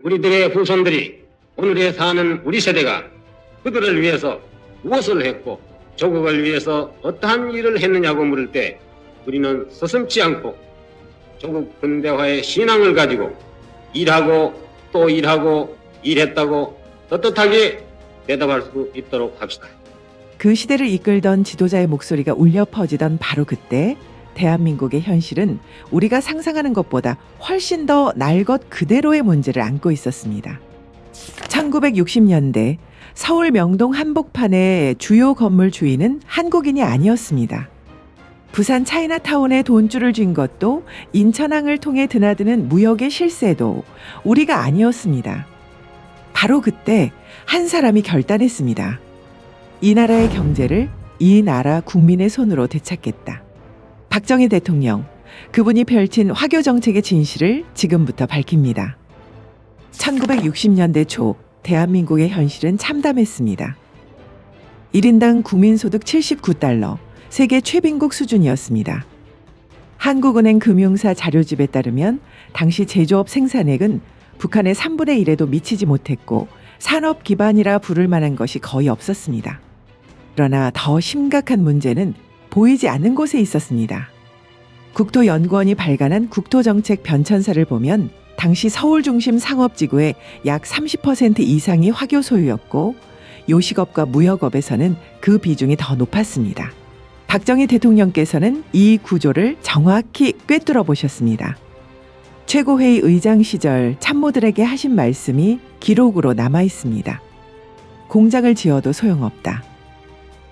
우리들의 후손들이 오늘에 사는 우리 세대가 그들을 위해서 무엇을 했고 조국을 위해서 어떠한 일을 했느냐고 물을 때 우리는 서슴지 않고 조국 근대화의 신앙을 가지고 일하고 또 일하고 일했다고 떳떳하게 대답할 수 있도록 합시다. 그 시대를 이끌던 지도자의 목소리가 울려 퍼지던 바로 그때 대한민국의 현실은 우리가 상상하는 것보다 훨씬 더 날 것 그대로의 문제를 안고 있었습니다. 1960년대 서울 명동 한복판의 주요 건물 주인은 한국인이 아니었습니다. 부산 차이나타운에 돈줄을 쥔 것도 인천항을 통해 드나드는 무역의 실세도 우리가 아니었습니다. 바로 그때 한 사람이 결단했습니다. 이 나라의 경제를 이 나라 국민의 손으로 되찾겠다. 박정희 대통령, 그분이 펼친 화교 정책의 진실을 지금부터 밝힙니다. 1960년대 초 대한민국의 현실은 참담했습니다. 1인당 국민소득 79달러, 세계 최빈국 수준이었습니다. 한국은행 금융사 자료집에 따르면 당시 제조업 생산액은 북한의 3분의 1에도 미치지 못했고 산업 기반이라 부를 만한 것이 거의 없었습니다. 그러나 더 심각한 문제는 보이지 않는 곳에 있었습니다. 국토연구원이 발간한 국토정책 변천사를 보면 당시 서울 중심 상업지구의 약 30% 이상이 화교 소유였고 요식업과 무역업에서는 그 비중이 더 높았습니다. 박정희 대통령께서는 이 구조를 정확히 꿰뚫어 보셨습니다. 최고회의 의장 시절 참모들에게 하신 말씀이 기록으로 남아 있습니다. 공장을 지어도 소용없다.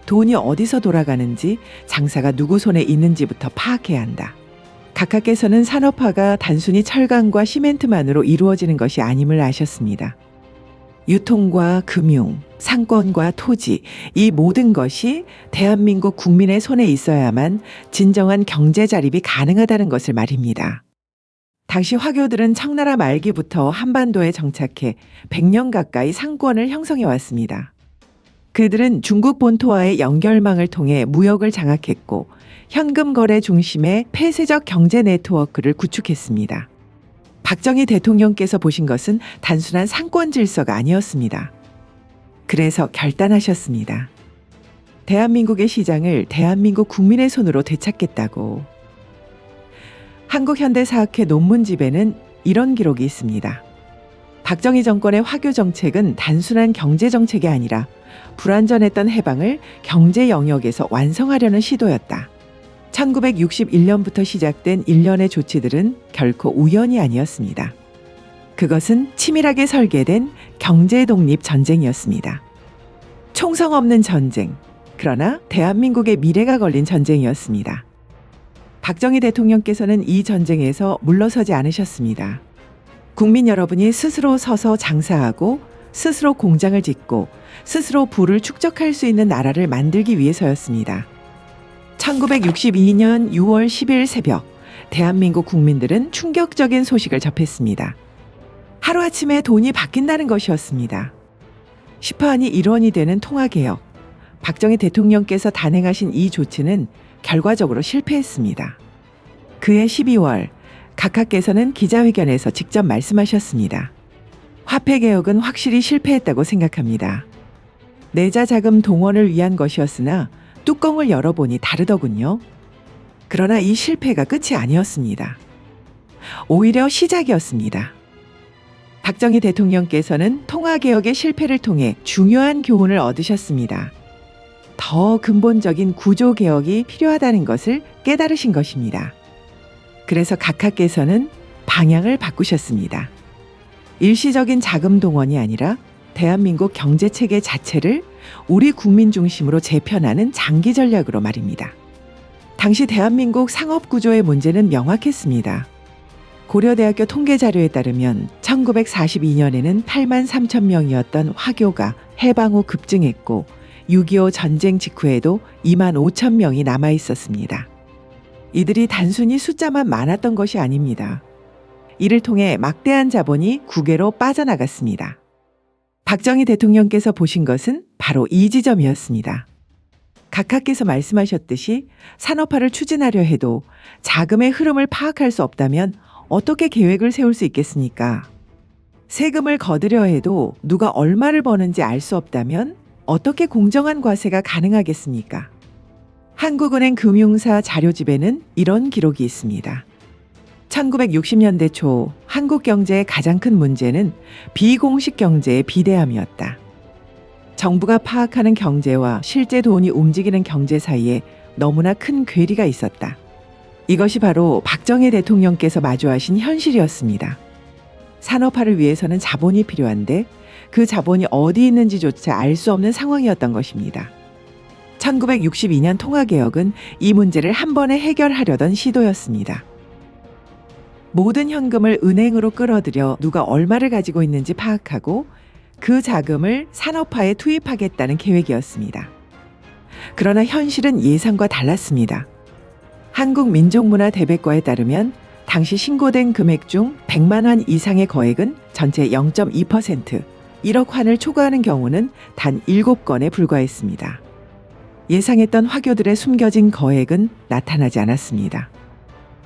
돈이 어디서 돌아가는지, 장사가 누구 손에 있는지부터 파악해야 한다. 각하께서는 산업화가 단순히 철강과 시멘트만으로 이루어지는 것이 아님을 아셨습니다. 유통과 금융, 상권과 토지, 이 모든 것이 대한민국 국민의 손에 있어야만 진정한 경제 자립이 가능하다는 것을 말입니다. 당시 화교들은 청나라 말기부터 한반도에 정착해 100년 가까이 상권을 형성해 왔습니다. 그들은 중국 본토와의 연결망을 통해 무역을 장악했고 현금 거래 중심의 폐쇄적 경제 네트워크를 구축했습니다. 박정희 대통령께서 보신 것은 단순한 상권 질서가 아니었습니다. 그래서 결단하셨습니다. 대한민국의 시장을 대한민국 국민의 손으로 되찾겠다고. 한국현대사학회 논문집에는 이런 기록이 있습니다. 박정희 정권의 화교 정책은 단순한 경제 정책이 아니라 불완전했던 해방을 경제 영역에서 완성하려는 시도였다. 1961년부터 시작된 일련의 조치들은 결코 우연이 아니었습니다. 그것은 치밀하게 설계된 경제 독립 전쟁이었습니다. 총성 없는 전쟁, 그러나 대한민국의 미래가 걸린 전쟁이었습니다. 박정희 대통령께서는 이 전쟁에서 물러서지 않으셨습니다. 국민 여러분이 스스로 서서 장사하고 스스로 공장을 짓고 스스로 부를 축적할 수 있는 나라를 만들기 위해서였습니다. 1962년 6월 10일 새벽, 대한민국 국민들은 충격적인 소식을 접했습니다. 하루아침에 돈이 바뀐다는 것이었습니다. 시파안이 일원이 되는 통화개혁, 박정희 대통령께서 단행하신 이 조치는 결과적으로 실패했습니다. 그해 12월, 각하께서는 기자회견에서 직접 말씀하셨습니다. 화폐개혁은 확실히 실패했다고 생각합니다. 내자 자금 동원을 위한 것이었으나 뚜껑을 열어보니 다르더군요. 그러나 이 실패가 끝이 아니었습니다. 오히려 시작이었습니다. 박정희 대통령께서는 통화개혁의 실패를 통해 중요한 교훈을 얻으셨습니다. 더 근본적인 구조개혁이 필요하다는 것을 깨달으신 것입니다. 그래서 각하께서는 방향을 바꾸셨습니다. 일시적인 자금 동원이 아니라 대한민국 경제체계 자체를 우리 국민 중심으로 재편하는 장기 전략으로 말입니다. 당시 대한민국 상업구조의 문제는 명확했습니다. 고려대학교 통계자료에 따르면 1942년에는 8만 3천 명이었던 화교가 해방 후 급증했고 6.25 전쟁 직후에도 2만 5천 명이 남아 있었습니다. 이들이 단순히 숫자만 많았던 것이 아닙니다. 이를 통해 막대한 자본이 국외로 빠져나갔습니다. 박정희 대통령께서 보신 것은 바로 이 지점이었습니다. 각하께서 말씀하셨듯이 산업화를 추진하려 해도 자금의 흐름을 파악할 수 없다면 어떻게 계획을 세울 수 있겠습니까? 세금을 거두려 해도 누가 얼마를 버는지 알 수 없다면 어떻게 공정한 과세가 가능하겠습니까? 한국은행 금융사 자료집에는 이런 기록이 있습니다. 1960년대 초 한국 경제의 가장 큰 문제는 비공식 경제의 비대함이었다. 정부가 파악하는 경제와 실제 돈이 움직이는 경제 사이에 너무나 큰 괴리가 있었다. 이것이 바로 박정희 대통령께서 마주하신 현실이었습니다. 산업화를 위해서는 자본이 필요한데 그 자본이 어디 있는지조차 알 수 없는 상황이었던 것입니다. 1962년 통화개혁은 이 문제를 한 번에 해결하려던 시도였습니다. 모든 현금을 은행으로 끌어들여 누가 얼마를 가지고 있는지 파악하고 그 자금을 산업화에 투입하겠다는 계획이었습니다. 그러나 현실은 예상과 달랐습니다. 한국민족문화대백과에 따르면 당시 신고된 금액 중 100만 원 이상의 거액은 전체 0.2%, 1억 환을 초과하는 경우는 단 7건에 불과했습니다. 예상했던 화교들의 숨겨진 거액은 나타나지 않았습니다.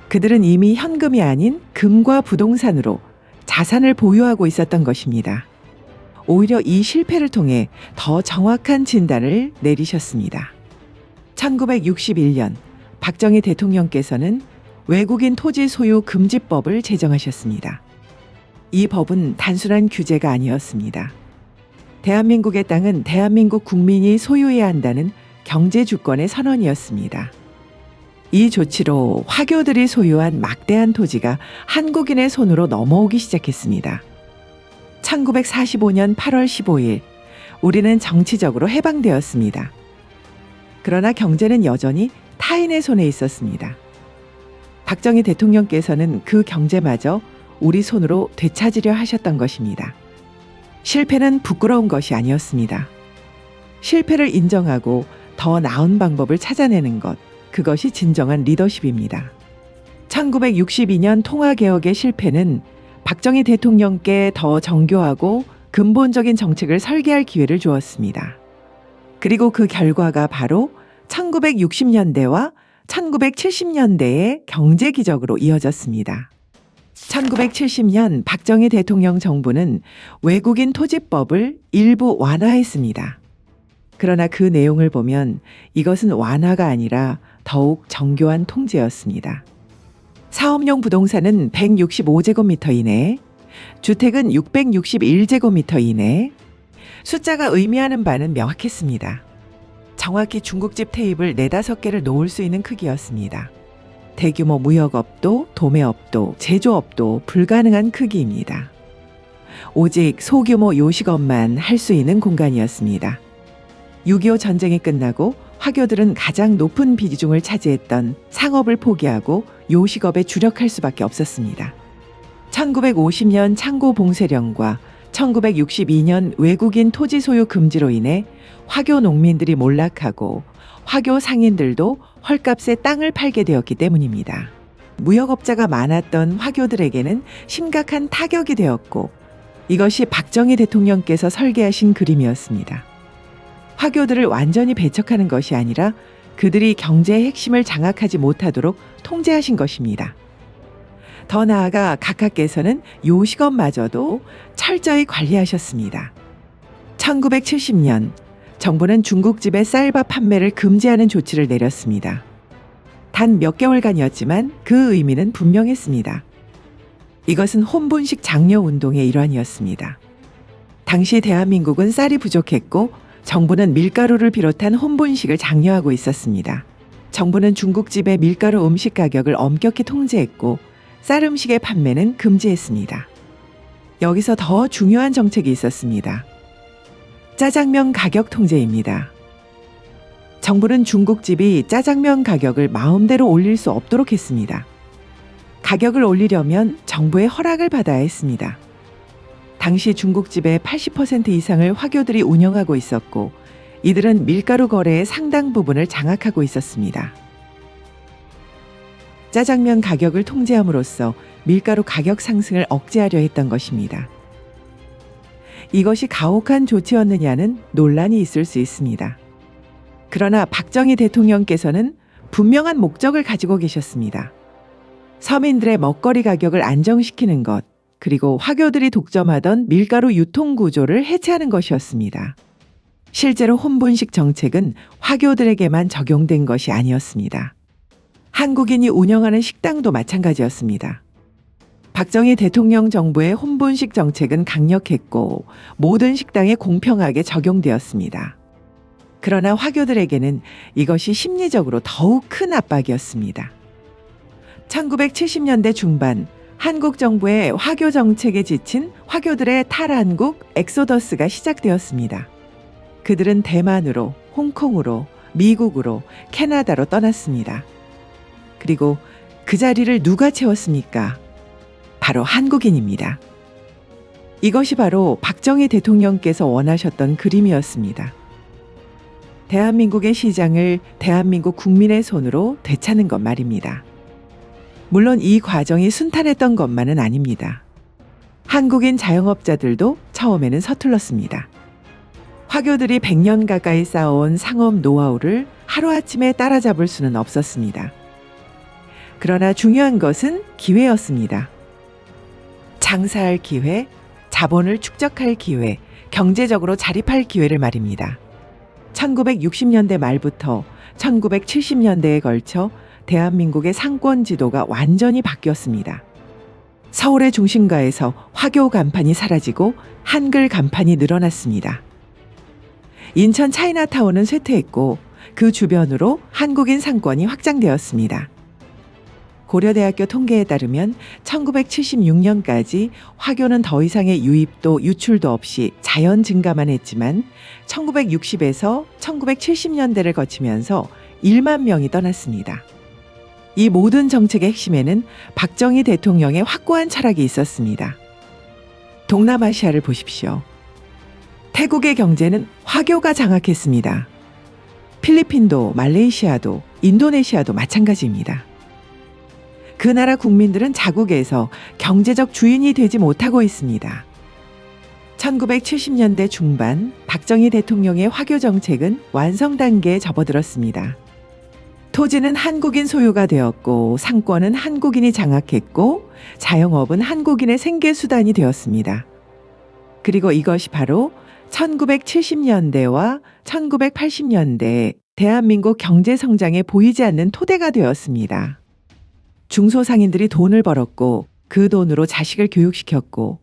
그들은 이미 현금이 아닌 금과 부동산으로 자산을 보유하고 있었던 것입니다. 오히려 이 실패를 통해 더 정확한 진단을 내리셨습니다. 1961년 박정희 대통령께서는 외국인 토지 소유 금지법을 제정하셨습니다. 이 법은 단순한 규제가 아니었습니다. 대한민국의 땅은 대한민국 국민이 소유해야 한다는 경제 주권의 선언이었습니다. 이 조치로 화교들이 소유한 막대한 토지가 한국인의 손으로 넘어오기 시작했습니다. 1945년 8월 15일, 우리는 정치적으로 해방되었습니다. 그러나 경제는 여전히 타인의 손에 있었습니다. 박정희 대통령께서는 그 경제마저 우리 손으로 되찾으려 하셨던 것입니다. 실패는 부끄러운 것이 아니었습니다. 실패를 인정하고 더 나은 방법을 찾아내는 것, 그것이 진정한 리더십입니다. 1962년 통화개혁의 실패는 박정희 대통령께 더 정교하고 근본적인 정책을 설계할 기회를 주었습니다. 그리고 그 결과가 바로 1960년대와 1970년대의 경제 기적으로 이어졌습니다. 1970년 박정희 대통령 정부는 외국인 토지법을 일부 완화했습니다. 그러나 그 내용을 보면 이것은 완화가 아니라 더욱 정교한 통제였습니다. 사업용 부동산은 165제곱미터 이내, 주택은 661제곱미터 이내, 숫자가 의미하는 바는 명확했습니다. 정확히 중국집 테이블 4-5개를 놓을 수 있는 크기였습니다. 대규모 무역업도, 도매업도, 제조업도 불가능한 크기입니다. 오직 소규모 요식업만 할 수 있는 공간이었습니다. 6.25 전쟁이 끝나고 화교들은 가장 높은 비중을 차지했던 상업을 포기하고 요식업에 주력할 수밖에 없었습니다. 1950년 창고 봉쇄령과 1962년 외국인 토지 소유 금지로 인해 화교 농민들이 몰락하고 화교 상인들도 헐값에 땅을 팔게 되었기 때문입니다. 무역업자가 많았던 화교들에게는 심각한 타격이 되었고 이것이 박정희 대통령께서 설계하신 그림이었습니다. 화교들을 완전히 배척하는 것이 아니라 그들이 경제의 핵심을 장악하지 못하도록 통제하신 것입니다. 더 나아가 각하께서는 요식업마저도 철저히 관리하셨습니다. 1970년 정부는 중국집의 쌀밥 판매를 금지하는 조치를 내렸습니다. 단 몇 개월간이었지만 그 의미는 분명했습니다. 이것은 혼분식 장려 운동의 일환이었습니다. 당시 대한민국은 쌀이 부족했고 정부는 밀가루를 비롯한 혼분식을 장려하고 있었습니다. 정부는 중국집의 밀가루 음식 가격을 엄격히 통제했고 쌀 음식의 판매는 금지했습니다. 여기서 더 중요한 정책이 있었습니다. 짜장면 가격 통제입니다. 정부는 중국집이 짜장면 가격을 마음대로 올릴 수 없도록 했습니다. 가격을 올리려면 정부의 허락을 받아야 했습니다. 당시 중국집의 80% 이상을 화교들이 운영하고 있었고 이들은 밀가루 거래의 상당 부분을 장악하고 있었습니다. 짜장면 가격을 통제함으로써 밀가루 가격 상승을 억제하려 했던 것입니다. 이것이 가혹한 조치였느냐는 논란이 있을 수 있습니다. 그러나 박정희 대통령께서는 분명한 목적을 가지고 계셨습니다. 서민들의 먹거리 가격을 안정시키는 것, 그리고 화교들이 독점하던 밀가루 유통 구조를 해체하는 것이었습니다. 실제로 혼분식 정책은 화교들에게만 적용된 것이 아니었습니다. 한국인이 운영하는 식당도 마찬가지였습니다. 박정희 대통령 정부의 혼분식 정책은 강력했고 모든 식당에 공평하게 적용되었습니다. 그러나 화교들에게는 이것이 심리적으로 더욱 큰 압박이었습니다. 1970년대 중반 한국 정부의 화교 정책에 지친 화교들의 탈한국 엑소더스가 시작되었습니다. 그들은 대만으로, 홍콩으로, 미국으로, 캐나다로 떠났습니다. 그리고 그 자리를 누가 채웠습니까? 바로 한국인입니다. 이것이 바로 박정희 대통령께서 원하셨던 그림이었습니다. 대한민국의 시장을 대한민국 국민의 손으로 되찾는 것 말입니다. 물론 이 과정이 순탄했던 것만은 아닙니다. 한국인 자영업자들도 처음에는 서툴렀습니다. 화교들이 100년 가까이 쌓아온 상업 노하우를 하루아침에 따라잡을 수는 없었습니다. 그러나 중요한 것은 기회였습니다. 장사할 기회, 자본을 축적할 기회, 경제적으로 자립할 기회를 말입니다. 1960년대 말부터 1970년대에 걸쳐 대한민국의 상권 지도가 완전히 바뀌었습니다. 서울의 중심가에서 화교 간판이 사라지고 한글 간판이 늘어났습니다. 인천 차이나타운은 쇠퇴했고 그 주변으로 한국인 상권이 확장되었습니다. 고려대학교 통계에 따르면 1976년까지 화교는 더 이상의 유입도 유출도 없이 자연 증가만 했지만 1960에서 1970년대를 거치면서 1만 명이 떠났습니다. 이 모든 정책의 핵심에는 박정희 대통령의 확고한 철학이 있었습니다. 동남아시아를 보십시오. 태국의 경제는 화교가 장악했습니다. 필리핀도 말레이시아도 인도네시아도 마찬가지입니다. 그 나라 국민들은 자국에서 경제적 주인이 되지 못하고 있습니다. 1970년대 중반 박정희 대통령의 화교 정책은 완성 단계에 접어들었습니다. 토지는 한국인 소유가 되었고 상권은 한국인이 장악했고 자영업은 한국인의 생계수단이 되었습니다. 그리고 이것이 바로 1970년대와 1980년대 대한민국 경제성장에 보이지 않는 토대가 되었습니다. 중소상인들이 돈을 벌었고 그 돈으로 자식을 교육시켰고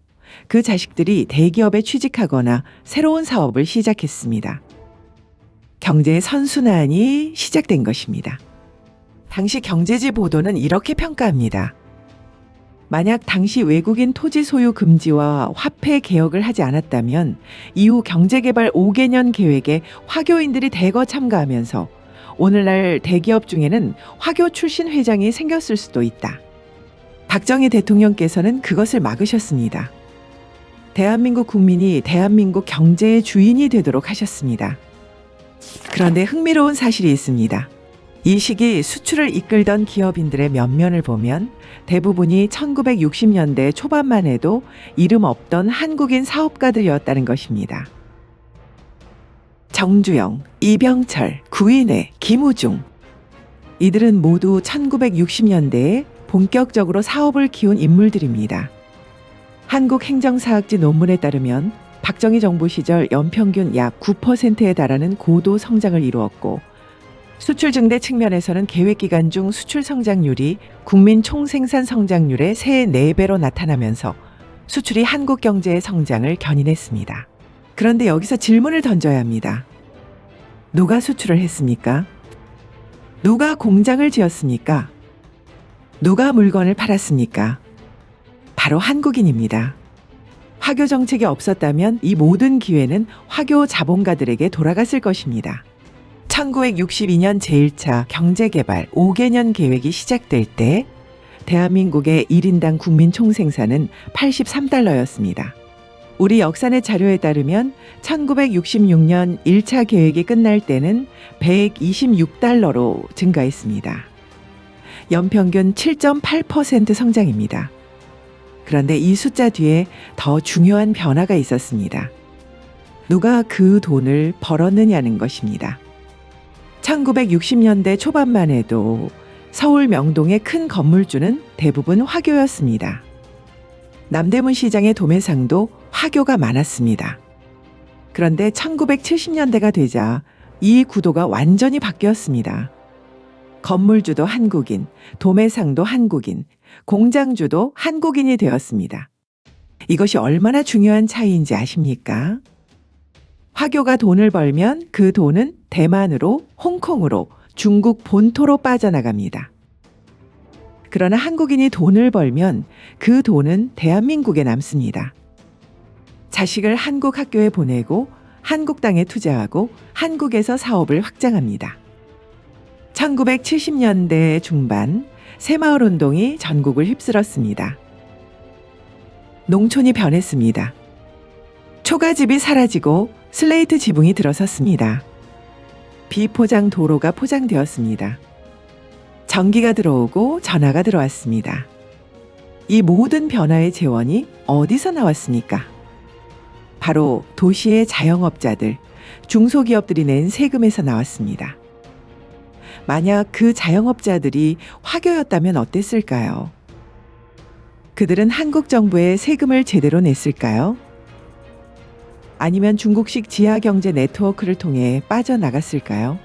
그 자식들이 대기업에 취직하거나 새로운 사업을 시작했습니다. 경제의 선순환이 시작된 것입니다. 당시 경제지 보도는 이렇게 평가합니다. 만약 당시 외국인 토지 소유 금지와 화폐 개혁을 하지 않았다면 이후 경제개발 5개년 계획에 화교인들이 대거 참가하면서 오늘날 대기업 중에는 화교 출신 회장이 생겼을 수도 있다. 박정희 대통령께서는 그것을 막으셨습니다. 대한민국 국민이 대한민국 경제의 주인이 되도록 하셨습니다. 그런데 흥미로운 사실이 있습니다. 이 시기 수출을 이끌던 기업인들의 면면을 보면 대부분이 1960년대 초반만 해도 이름 없던 한국인 사업가들이었다는 것입니다. 정주영, 이병철, 구인회, 김우중. 이들은 모두 1960년대에 본격적으로 사업을 키운 인물들입니다. 한국행정사학지 논문에 따르면 박정희 정부 시절 연평균 약 9%에 달하는 고도 성장을 이루었고 수출 증대 측면에서는 계획기간 중 수출 성장률이 국민 총생산 성장률의 3, 4배로 나타나면서 수출이 한국 경제의 성장을 견인했습니다. 그런데 여기서 질문을 던져야 합니다. 누가 수출을 했습니까? 누가 공장을 지었습니까? 누가 물건을 팔았습니까? 바로 한국인입니다. 화교 정책이 없었다면 이 모든 기회는 화교 자본가들에게 돌아갔을 것입니다. 1962년 제1차 경제개발 5개년 계획이 시작될 때 대한민국의 1인당 국민 총생산은 83달러였습니다. 우리 역사의 자료에 따르면 1966년 1차 계획이 끝날 때는 126달러로 증가했습니다. 연평균 7.8% 성장입니다. 그런데 이 숫자 뒤에 더 중요한 변화가 있었습니다. 누가 그 돈을 벌었느냐는 것입니다. 1960년대 초반만 해도 서울 명동의 큰 건물주는 대부분 화교였습니다. 남대문 시장의 도매상도 화교가 많았습니다. 그런데 1970년대가 되자 이 구도가 완전히 바뀌었습니다. 건물주도 한국인, 도매상도 한국인, 공장주도 한국인이 되었습니다. 이것이 얼마나 중요한 차이인지 아십니까? 화교가 돈을 벌면 그 돈은 대만으로, 홍콩으로, 중국 본토로 빠져나갑니다. 그러나 한국인이 돈을 벌면 그 돈은 대한민국에 남습니다. 자식을 한국 학교에 보내고 한국 땅에 투자하고 한국에서 사업을 확장합니다. 1970년대 중반 새마을 운동이 전국을 휩쓸었습니다. 농촌이 변했습니다. 초가집이 사라지고 슬레이트 지붕이 들어섰습니다. 비포장 도로가 포장되었습니다. 전기가 들어오고 전화가 들어왔습니다. 이 모든 변화의 재원이 어디서 나왔습니까? 바로 도시의 자영업자들, 중소기업들이 낸 세금에서 나왔습니다. 만약 그 자영업자들이 화교였다면 어땠을까요? 그들은 한국 정부에 세금을 제대로 냈을까요? 아니면 중국식 지하경제 네트워크를 통해 빠져나갔을까요?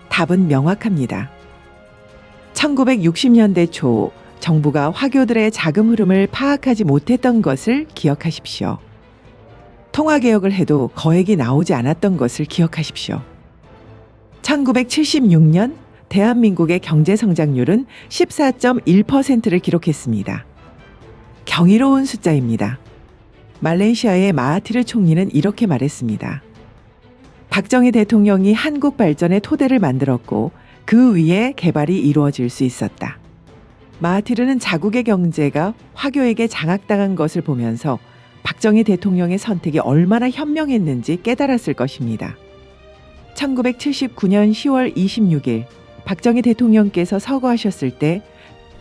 답은 명확합니다. 1960년대 초 정부가 화교들의 자금 흐름을 파악하지 못했던 것을 기억하십시오. 통화개혁을 해도 거액이 나오지 않았던 것을 기억하십시오. 1976년 대한민국의 경제성장률은 14.1%를 기록했습니다. 경이로운 숫자입니다. 말레이시아의 마하티르 총리는 이렇게 말했습니다. 박정희 대통령이 한국 발전의 토대를 만들었고 그 위에 개발이 이루어질 수 있었다. 마하티르는 자국의 경제가 화교에게 장악당한 것을 보면서 박정희 대통령의 선택이 얼마나 현명했는지 깨달았을 것입니다. 1979년 10월 26일 박정희 대통령께서 서거하셨을 때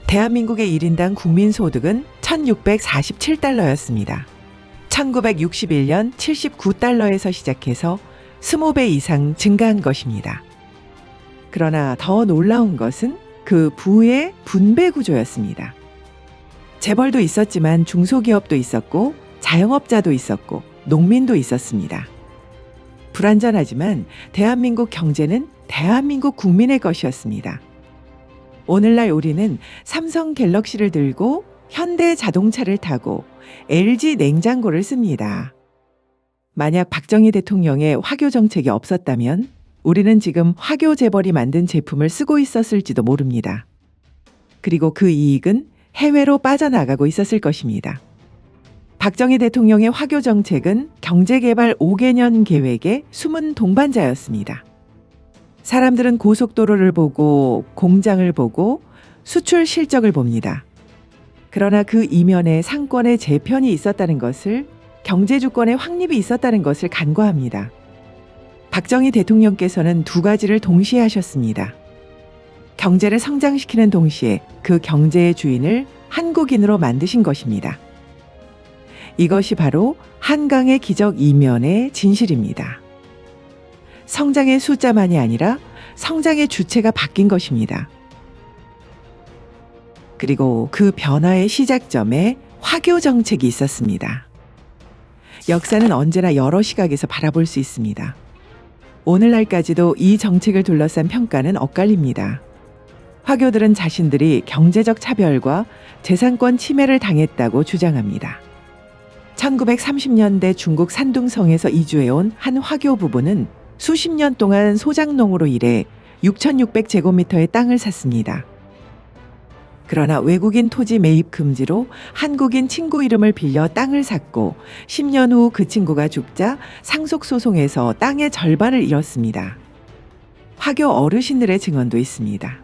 대한민국의 1인당 국민소득은 1647달러였습니다. 1961년 79달러에서 시작해서 20배 이상 증가한 것입니다. 그러나 더 놀라운 것은 그 부의 분배 구조였습니다. 재벌도 있었지만 중소기업도 있었고 자영업자도 있었고 농민도 있었습니다. 불완전하지만 대한민국 경제는 대한민국 국민의 것이었습니다. 오늘날 우리는 삼성 갤럭시를 들고 현대 자동차를 타고 LG 냉장고를 씁니다. 만약 박정희 대통령의 화교 정책이 없었다면 우리는 지금 화교 재벌이 만든 제품을 쓰고 있었을지도 모릅니다. 그리고 그 이익은 해외로 빠져나가고 있었을 것입니다. 박정희 대통령의 화교 정책은 경제개발 5개년 계획의 숨은 동반자였습니다. 사람들은 고속도로를 보고 공장을 보고 수출 실적을 봅니다. 그러나 그 이면에 상권의 재편이 있었다는 것을, 경제주권의 확립이 있었다는 것을 간과합니다. 박정희 대통령께서는 두 가지를 동시에 하셨습니다. 경제를 성장시키는 동시에 그 경제의 주인을 한국인으로 만드신 것입니다. 이것이 바로 한강의 기적 이면의 진실입니다. 성장의 숫자만이 아니라 성장의 주체가 바뀐 것입니다. 그리고 그 변화의 시작점에 화교 정책이 있었습니다. 역사는 언제나 여러 시각에서 바라볼 수 있습니다. 오늘날까지도 이 정책을 둘러싼 평가는 엇갈립니다. 화교들은 자신들이 경제적 차별과 재산권 침해를 당했다고 주장합니다. 1930년대 중국 산둥성에서 이주해온 한 화교 부부는 수십 년 동안 소작농으로 일해 6,600제곱미터의 땅을 샀습니다. 그러나 외국인 토지 매입 금지로 한국인 친구 이름을 빌려 땅을 샀고 10년 후 그 친구가 죽자 상속소송에서 땅의 절반을 잃었습니다. 화교 어르신들의 증언도 있습니다.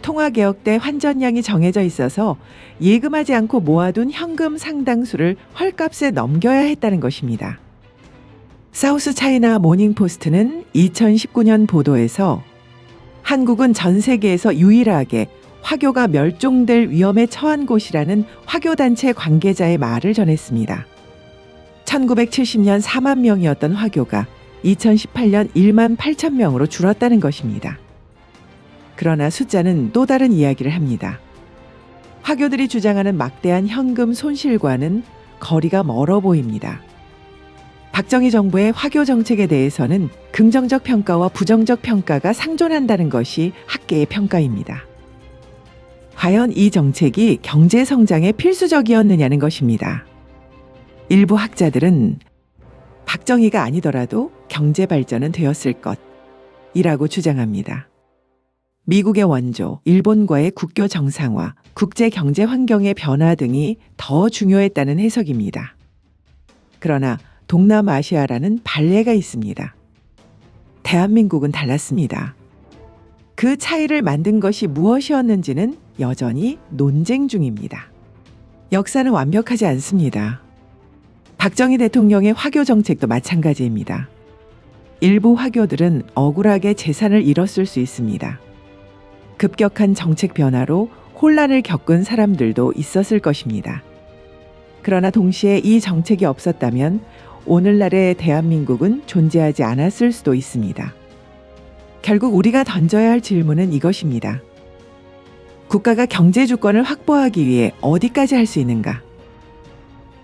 통화개혁 때 환전량이 정해져 있어서 예금하지 않고 모아둔 현금 상당수를 헐값에 넘겨야 했다는 것입니다. 사우스 차이나 모닝포스트는 2019년 보도에서 한국은 전 세계에서 유일하게 화교가 멸종될 위험에 처한 곳이라는 화교단체 관계자의 말을 전했습니다. 1970년 4만 명이었던 화교가 2018년 1만 8천 명으로 줄었다는 것입니다. 그러나 숫자는 또 다른 이야기를 합니다. 화교들이 주장하는 막대한 현금 손실과는 거리가 멀어 보입니다. 박정희 정부의 화교 정책에 대해서는 긍정적 평가와 부정적 평가가 상존한다는 것이 학계의 평가입니다. 과연 이 정책이 경제 성장에 필수적이었느냐는 것입니다. 일부 학자들은 박정희가 아니더라도 경제 발전은 되었을 것이라고 주장합니다. 미국의 원조, 일본과의 국교 정상화, 국제 경제 환경의 변화 등이 더 중요했다는 해석입니다. 그러나 동남아시아라는 발레가 있습니다. 대한민국은 달랐습니다. 그 차이를 만든 것이 무엇이었는지는 여전히 논쟁 중입니다. 역사는 완벽하지 않습니다. 박정희 대통령의 화교 정책도 마찬가지입니다. 일부 화교들은 억울하게 재산을 잃었을 수 있습니다. 급격한 정책 변화로 혼란을 겪은 사람들도 있었을 것입니다. 그러나 동시에 이 정책이 없었다면 오늘날의 대한민국은 존재하지 않았을 수도 있습니다. 결국 우리가 던져야 할 질문은 이것입니다. 국가가 경제 주권을 확보하기 위해 어디까지 할 수 있는가?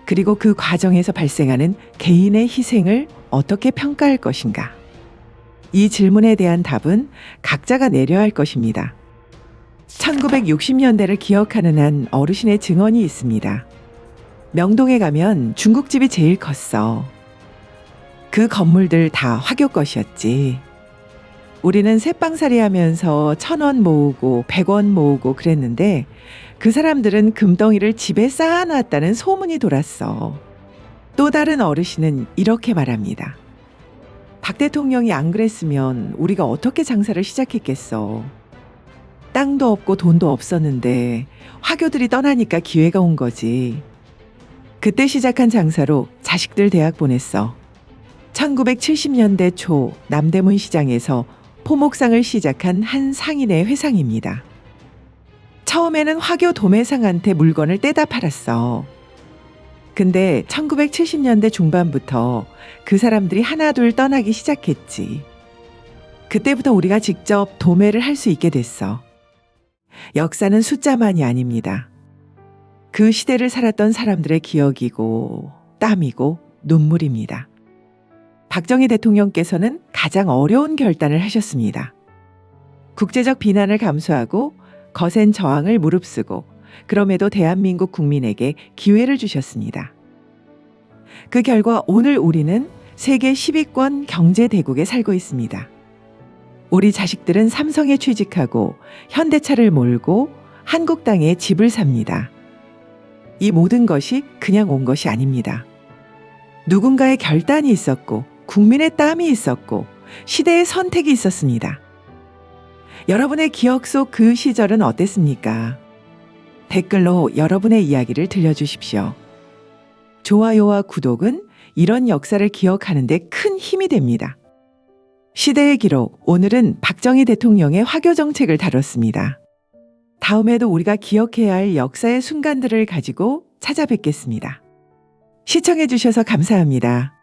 그리고 그 과정에서 발생하는 개인의 희생을 어떻게 평가할 것인가? 이 질문에 대한 답은 각자가 내려야 할 것입니다. 1960년대를 기억하는 한 어르신의 증언이 있습니다. 명동에 가면 중국집이 제일 컸어. 그 건물들 다 화교 것이었지. 우리는 새빵살이 하면서 1,000원 모으고 100원 모으고 그랬는데 그 사람들은 금덩이를 집에 쌓아놨다는 소문이 돌았어. 또 다른 어르신은 이렇게 말합니다. 박 대통령이 안 그랬으면 우리가 어떻게 장사를 시작했겠어. 땅도 없고 돈도 없었는데 화교들이 떠나니까 기회가 온 거지. 그때 시작한 장사로 자식들 대학 보냈어. 1970년대 초 남대문 시장에서 포목상을 시작한 한 상인의 회상입니다. 처음에는 화교 도매상한테 물건을 떼다 팔았어. 근데 1970년대 중반부터 그 사람들이 하나둘 떠나기 시작했지. 그때부터 우리가 직접 도매를 할 수 있게 됐어. 역사는 숫자만이 아닙니다. 그 시대를 살았던 사람들의 기억이고 땀이고 눈물입니다. 박정희 대통령께서는 가장 어려운 결단을 하셨습니다. 국제적 비난을 감수하고 거센 저항을 무릅쓰고 그럼에도 대한민국 국민에게 기회를 주셨습니다. 그 결과 오늘 우리는 세계 10위권 경제대국에 살고 있습니다. 우리 자식들은 삼성에 취직하고 현대차를 몰고 한국 땅에 집을 삽니다. 이 모든 것이 그냥 온 것이 아닙니다. 누군가의 결단이 있었고 국민의 땀이 있었고 시대의 선택이 있었습니다. 여러분의 기억 속 그 시절은 어땠습니까? 댓글로 여러분의 이야기를 들려주십시오. 좋아요와 구독은 이런 역사를 기억하는 데 큰 힘이 됩니다. 시대의 기록, 오늘은 박정희 대통령의 화교 정책을 다뤘습니다. 다음에도 우리가 기억해야 할 역사의 순간들을 가지고 찾아뵙겠습니다. 시청해 주셔서 감사합니다.